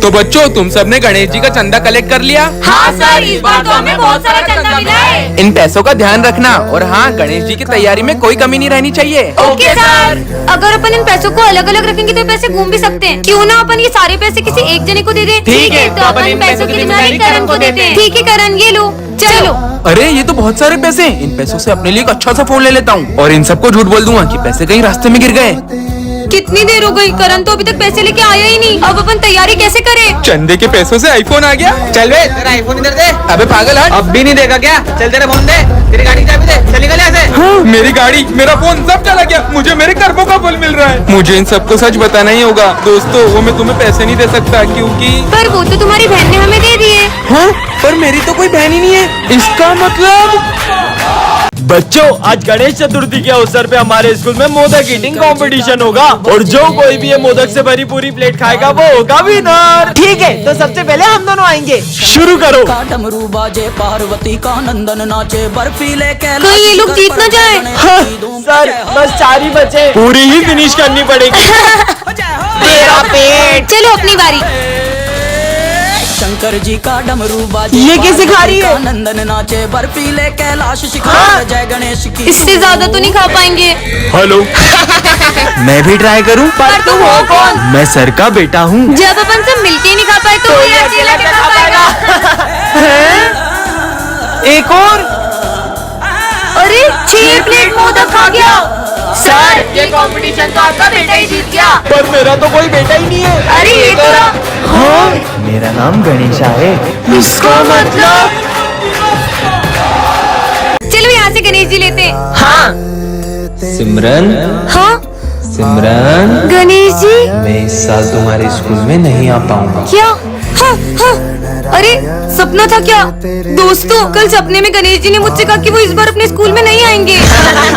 तो बच्चों, तुम सबने गणेश जी का चंदा कलेक्ट कर लिया? हाँ सर, इस बार तो हमें बहुत सारा चंदा मिला है। इन पैसों का ध्यान रखना और हाँ, गणेश जी की तैयारी में कोई कमी नहीं रहनी चाहिए। Okay sir. अगर अपन इन पैसों को अलग अलग रखेंगे तो पैसे घूम भी सकते हैं। क्यों ना अपन ये सारे पैसे किसी एक जने को दे दें? ठीक है, तो अपन इन पैसों की जिम्मेदारी करण को देते हैं। ठीक है करण, ये लो, चलो। अरे ये तो बहुत सारे पैसे हैं। इन पैसों से अपने लिए एक अच्छा सा फोन ले लेता हूँ और इन सबको झूठ बोल दूंगा कि पैसे कहीं रास्ते में गिर गए। कितनी देर हो गई, करण तो अभी तक पैसे लेके आया ही नहीं। अब अपन तैयारी कैसे करें? चंदे के पैसों से आईफोन आ गया। चल बे, तेरा आईफोन इधर दे। अबे पागल हट। अब भी नहीं देगा क्या? चल तेरा फोन दे, तेरी गाड़ी की चाबी दे, चल निकल यहाँ से। हाँ, मेरी गाड़ी, मेरा फोन सब चला गया। मुझे मेरे कर्मों का फल मिल रहा है। मुझे इन सबको सच बताना ही होगा। दोस्तों, वो मैं तुम्हें पैसे नहीं दे सकता क्योंकि पर वो तो तुम्हारी बहन ने हमें दे दिए। हाँ, पर मेरी तो कोई बहन ही नहीं है। इसका मतलब बच्चों, आज गणेश चतुर्थी के अवसर पे हमारे स्कूल में मोदक ईटिंग कंपटीशन होगा और जो कोई भी ये मोदक से भरी पूरी प्लेट खाएगा वो होगा विनर। ठीक है, तो सबसे पहले हम दोनों आएंगे। शुरू करो। डमरू बाजे, पार्वती का नंदन नाचे, बर्फीले कहीं ये लोग जीत न जाए। हाँ, सर बस 4 ही बचे, पूरी ही फिनिश करनी पड़ेगी। तेरा पेट। चलो अपनी बारी। शंकर जी का डमरू बाजे, ये कैसे खा रही है? नंदन नाचे, बर्फीले कैलाश शिखर, जय गणेश की। इससे ज्यादा तो नहीं खा पाएंगे। हेलो। मैं भी ट्राई करूं? पर तुम हो कौन? मैं सर का बेटा हूँ। जब अपन सब मिलके नहीं खा पाए तो ये अकेला क्या खा पाएगा? एक और। अरे 6 प्लेट मोदक खा गया। सर, ये कंपटीशन तो आपका बेटा ही जीत गया। पर मेरा तो कोई बेटा ही नहीं है। अरे ये तो हाँ, मेरा नाम गणेशा है। इसका मतलब। चलो यहाँ से गणेश जी लेते हैं। हाँ। सिमरन, हाँ सिमरन, गणेश जी। मैं इस साल तुम्हारे स्कूल में नहीं आ पाऊंगा। क्या? हाँ हाँ। अरे सपना था क्या? दोस्तों, कल सपने में गणेश जी ने मुझसे कहा कि वो इस बार अपने स्कूल में नहीं आएंगे।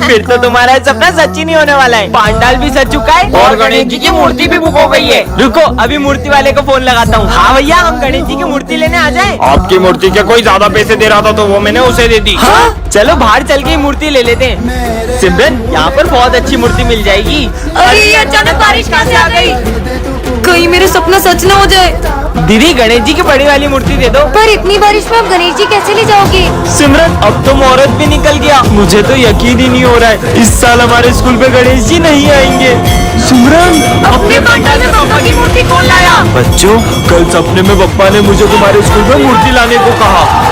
फिर तो तुम्हारा सपना सच ही नहीं होने वाला है। पांडाल भी सज चुका है और गणेश जी की मूर्ति भी बुक हो गई है। रुको, अभी मूर्ति वाले को फोन लगाता हूँ। हाँ भैया, हम गणेश जी की मूर्ति लेने आ जाएं। आपकी मूर्ति के कोई ज्यादा पैसे दे रहा था तो वो मैंने उसे दे दी। हाँ? चलो बाहर चल के मूर्ति ले लेते हैं। सिमरन, यहाँ पर बहुत अच्छी मूर्ति मिल जाएगी। अरे अचानक बारिश कहाँ से आ गई? कहीं मेरा सपना सच ना हो जाए। दीदी, गणेश जी की बड़ी वाली मूर्ति दे दो। पर इतनी बारिश में आप गणेश जी कैसे ले जाओगे? सिमरन, अब तो मुहूर्त भी निकल गया। मुझे तो यकीन ही नहीं हो रहा है, इस साल हमारे स्कूल में गणेश जी नहीं आएंगे। सिमरन, अपने पंडाल में पापा की मूर्ति कौन लाया? बच्चों, कल सपने में पप्पा ने मुझे तुम्हारे स्कूल में मूर्ति लाने को कहा।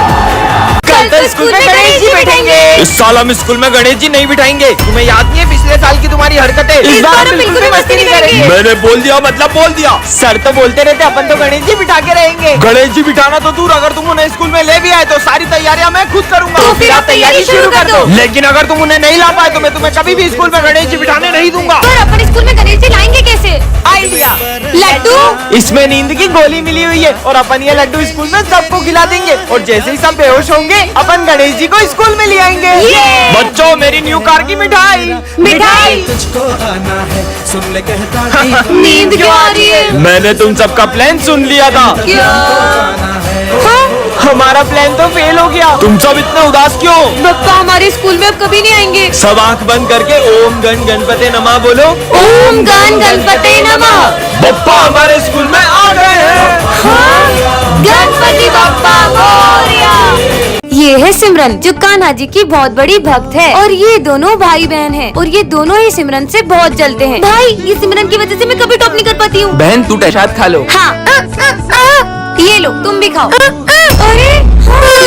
कल तो स्कूल में गणेश जी बैठेंगे। इस साल हम स्कूल में गणेश जी नहीं बिठाएंगे। तुम्हें याद नहीं है पिछले साल की तुम्हारी हरकतें? इस बार हम बिल्कुल भी मस्ती नहीं करेंगे। मैंने बोल दिया मतलब बोल दिया। सर तो बोलते रहते, अपन तो गणेश जी बिठा के रहेंगे। गणेश जी बिठाना तो दूर, अगर तुम उन्हें स्कूल में ले भी आए तो सारी तैयारियां मैं खुद करूंगा। तो फिर आप तैयारी शुरू कर दो। लेकिन अगर तुम उन्हें नहीं ला पाए तो मैं तुम्हें कभी भी स्कूल में गणेश जी बिठाने नहीं दूंगा। पर अपन स्कूल में गणेश जी लाएंगे कैसे? आइडिया, लड्डू। इसमें नींद की गोली मिली हुई है और अपन ये लड्डू स्कूल में सबको खिला देंगे और जैसे ही सब बेहोश होंगे अपन गणेश जी को स्कूल में ले आएंगे। बच्चों, मेरी न्यू कार की मिठाई। मिठाई। तुझको आना है, सुन ले कहता नींद क्यों आ रही है? मैंने तुम सबका प्लान सुन लिया था। क्या? हाँ? हमारा प्लान तो फेल हो गया। तुम सब इतने उदास क्यों? बप्पा हमारे स्कूल में अब कभी नहीं आएंगे। सब आंख बंद करके ओम गण गणपते नमः बोलो। ओम गण गणपते नमः। बप्पा हमारे स्कूल में आ गए हैं। हाँ? गणपति बप्पा मोरया। ये है सिमरन, जो कान्हा जी की बहुत बड़ी भक्त है और ये दोनों भाई बहन हैं और ये दोनों ही सिमरन से बहुत जलते हैं। भाई, ये सिमरन की वजह से मैं कभी टॉप नहीं कर पाती हूँ। बहन, तू प्रसाद खा लो। हाँ। ये लो, तुम भी खाओ। अरे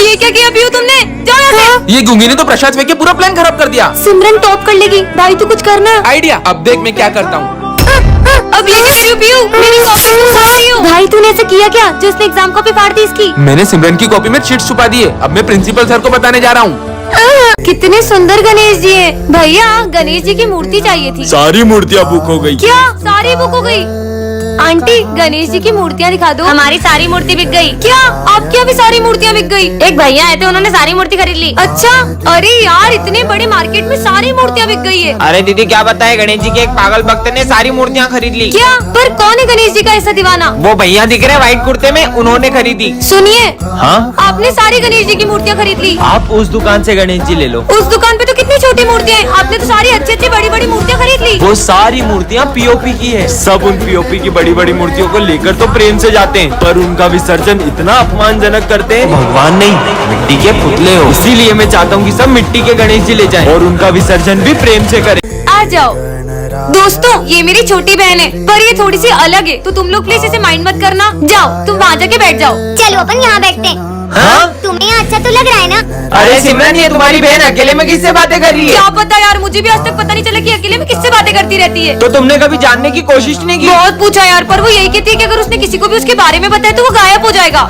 ये क्या किया पीयू तुमने? जाओ यहाँ से। ये गूंगी ने तो प्रसाद फेंक के पूरा प्लान खराब कर दिया। सिमरन टॉप कर लेगी। भाई तू कुछ करना। आइडिया, अब देख मैं क्या करता हूँ। अब ये क्या कर रही हो पीयू? मेरी कॉपी क्यों फाड़ रही हो? भाई तूने ऐसा किया क्या जो उसने एग्जाम कॉपी फाड़ दी इसकी? मैंने सिमरन की कॉपी में चीट्स छुपा दिए। अब मैं प्रिंसिपल सर को बताने जा रहा हूँ। कितने सुंदर गणेश जी हैं। भैया, गणेश जी की मूर्ति चाहिए थी। सारी मूर्तियाँ बुक हो गई। क्या? सारी बुक हो गई? आंटी, गणेश जी की मूर्तियाँ दिखा दो। हमारी सारी मूर्ति बिक गई। क्या? आपकी अभी सारी मूर्तियाँ बिक गई? एक भैया आए थे, उन्होंने सारी मूर्ति खरीद ली। अच्छा? अरे यार, इतने बड़े मार्केट में सारी मूर्तियाँ बिक गई है। अरे दीदी, क्या बताए, गणेश जी के एक पागल भक्त ने सारी मूर्तियाँ खरीद ली। क्या? पर कौन है गणेश जी का ऐसा दीवाना? वो भैया दिख रहे व्हाइट कुर्ते में, उन्होंने खरीदी। सुनिए, हाँ, आपने सारी गणेश जी की मूर्तियाँ खरीद ली। आप उस दुकान से गणेश जी ले लो। उस दुकान पे तो कितनी छोटी मूर्तियाँ हैं। आपने तो सारी अच्छी अच्छी बड़ी बड़ी मूर्तियाँ खरीद ली। वो सारी मूर्तियाँ पीओपी की है। सब उन पीओपी की बड़ी बड़ी मूर्तियों को लेकर तो प्रेम से जाते हैं, पर उनका विसर्जन इतना अपमानजनक करते हैं। भगवान नहीं, मिट्टी के पुतले हो। इसीलिए मैं चाहता हूँ कि सब मिट्टी के गणेश जी ले जाएं और उनका विसर्जन भी प्रेम से करें। आ जाओ दोस्तों, ये मेरी छोटी बहन है पर ये थोड़ी सी अलग है, तो तुम लोग प्लीज इसे माइंड मत करना। जाओ तुम वहाँ जाके बैठ जाओ। चलो अपन यहाँ बैठते हैं। हाँ? तुम्हें यहाँ अच्छा तो लग रहा है ना? अरे सिमरन, ये तुम्हारी बहन अकेले में किससे बातें कर रही है? क्या पता यार, मुझे भी आज तक पता नहीं चला कि अकेले में किससे बातें करती रहती है। तो तुमने कभी जानने की कोशिश नहीं की? बहुत पूछा यार, पर वो यही कहती है कि अगर उसने किसी को भी उसके बारे में बताया तो वो गायब हो जाएगा।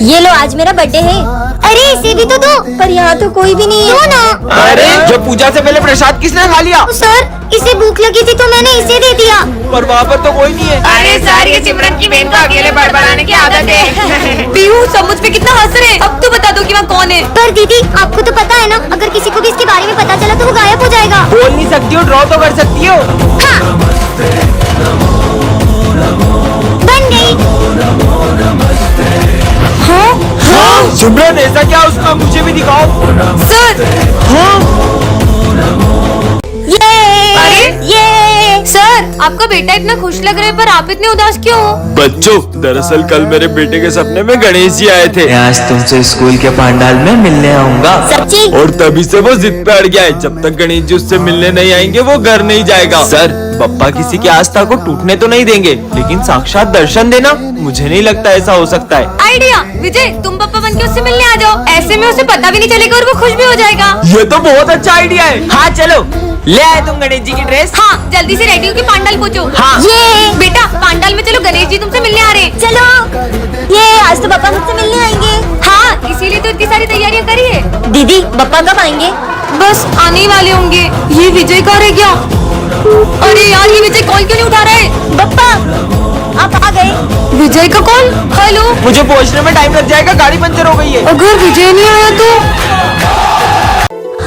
ये लो, आज मेरा बर्थडे है। अरे इसे भी तो दो। पर यहाँ तो कोई भी नहीं है ना। अरे जो पूजा से पहले प्रसाद किसने खा लिया? सर, इसे भूख लगी थी तो मैंने इसे दे दिया। पर वहाँ पर तो कोई नहीं है। अरे सर, ये सिमरन की बहन को अकेले बड़बड़ाने की आदत है। पीहू, सब मुझ पे कितना हंस रहे हैं। अब तो बता दो कि वहाँ कौन है। पर दीदी, आपको तो पता है ना, अगर किसी को भी इसके बारे में पता चला तो वो गायब हो जाएगा। बोल नहीं सकती हो, ड्रॉ तो कर सकती हो। हाँ। बन गई। हाँ सिमरन, ऐसा क्या उसका मुझे भी दिखाओ। सर। ये सर, आपका बेटा इतना खुश लग रहा है पर आप इतने उदास क्यों हो? बच्चों, दरअसल कल मेरे बेटे के सपने में गणेश जी आए थे। मैं आज तुमसे स्कूल के पंडाल में मिलने आऊंगा। सच्ची? और तभी से वो जिद पे अड़ गया है। जब तक गणेश जी उससे मिलने नहीं आएंगे वो घर नहीं जाएगा। सर, पप्पा किसी की आस्था को टूटने तो नहीं देंगे, लेकिन साक्षात दर्शन देना, मुझे नहीं लगता ऐसा हो सकता है। आइडिया, विजय तुम पापा बन के उससे मिलने आ जाओ। ऐसे में उसे पता भी नहीं चलेगा और वो खुश भी हो जाएगा। ये तो बहुत अच्छा आइडिया है। हाँ चलो, ले आए तुम गणेश जी की ड्रेस? हाँ, जल्दी से रेडी होके पांडाल पहुँचो। हाँ। ये बेटा पांडाल में चलो, गणेश जी तुमसे मिलने आ रहे हैं। चलो। ये आज तो पापा मुझसे मिलने आएंगे। हाँ, इसीलिए तो इतनी सारी तैयारियां करी है। दीदी, पापा कब आएंगे? बस आने ही वाले होंगे। ये विजय कहाँ रह गया? अरे यार, ये विजय कॉल क्यों नहीं उठा रहा है? पप्पा, आप आ गए? विजय का कॉल? हेलो। मुझे पहुँचने में टाइम लग जाएगा, गाड़ी पंचर हो गई है। अगर विजय नहीं आया तो?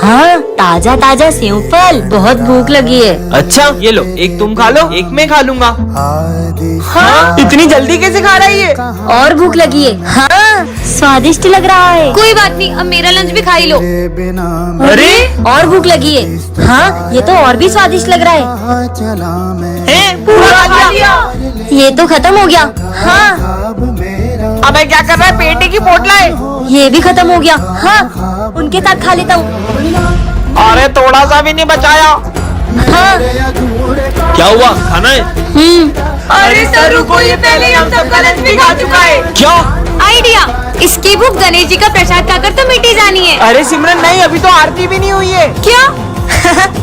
हाँ, ताजा ताजा सेव फल, बहुत भूख लगी है। अच्छा ये लो, एक तुम खा लो, एक मैं खा लूंगा। हाँ, इतनी जल्दी कैसे खा रही है? और भूख लगी है। हाँ, स्वादिष्ट लग रहा है। कोई बात नहीं, अब मेरा लंच भी खा ही लो। अरे और भूख लगी है। हाँ, ये तो और भी स्वादिष्ट लग रहा है। पूरा खा लिया। ये तो खत्म हो गया। हाँ, अबे क्या कर रहा है, पेटे की पोटला है। ये भी खत्म हो गया। हाँ, उनके साथ खा लेता हूँ। अरे थोड़ा सा भी नहीं बचाया। हाँ। क्या हुआ, खाना है? अरे सर रुको, ये पहले ही हम सबका लंच भी खा चुका है। क्यों? आइडिया, इसकी भूख गणेश जी का प्रसाद खाकर तो मिटी जानी है। अरे सिमरन नहीं, अभी तो आरती भी नहीं हुई है। क्या?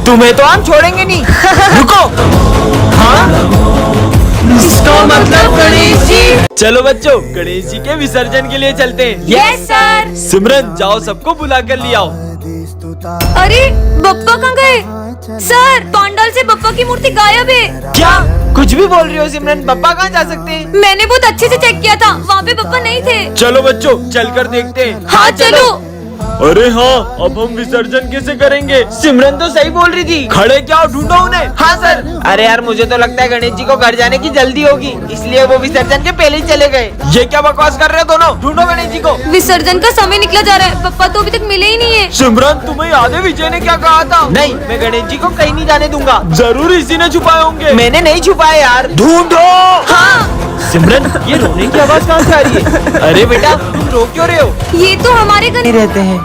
तुम्हें तो हम छोड़ेंगे नहीं। रुको। हाँ, इसका मतलब गणेश जी। चलो बच्चों, गणेश जी के विसर्जन के लिए चलते हैं। Yes sir. सिमरन, जाओ सबको बुला कर ले आओ। अरे बप्पा कहाँ गए? सर, पांडाल से बप्पा की मूर्ति गायब है। क्या कुछ भी बोल रही हो सिमरन? पापा कहाँ जा सकते हैं? मैंने बहुत अच्छे से चेक किया था, वहाँ पे बप्पा नहीं थे। चलो बच्चों, चलकर देखते हैं। हाँ चलो। अरे हाँ, अब हम विसर्जन कैसे करेंगे? सिमरन तो सही बोल रही थी। खड़े क्या हो, ढूंढो उन्हें। हाँ सर। अरे यार, मुझे तो लगता है गणेश जी को घर जाने की जल्दी होगी, इसलिए वो विसर्जन के पहले ही चले गए। ये क्या बकवास कर रहे हो दोनों? ढूंढो गणेश जी को। विसर्जन का समय निकला जा रहा है, बप्पा तो अभी तक मिले ही नहीं है। सिमरन, तुम्हें याद है विजय ने क्या कहा था? नहीं, मैं गणेश जी को कहीं नहीं जाने दूंगा। जरूर इसी ने छुपाए होंगे। मैंने नहीं छुपाया यार। ढूंढो। हाँ, सिमरन, ये रोने की आवाज कहाँ से आ रही है? अरे बेटा, तुम रो क्यों रहे हो? ये तो हमारे घर रहते हैं।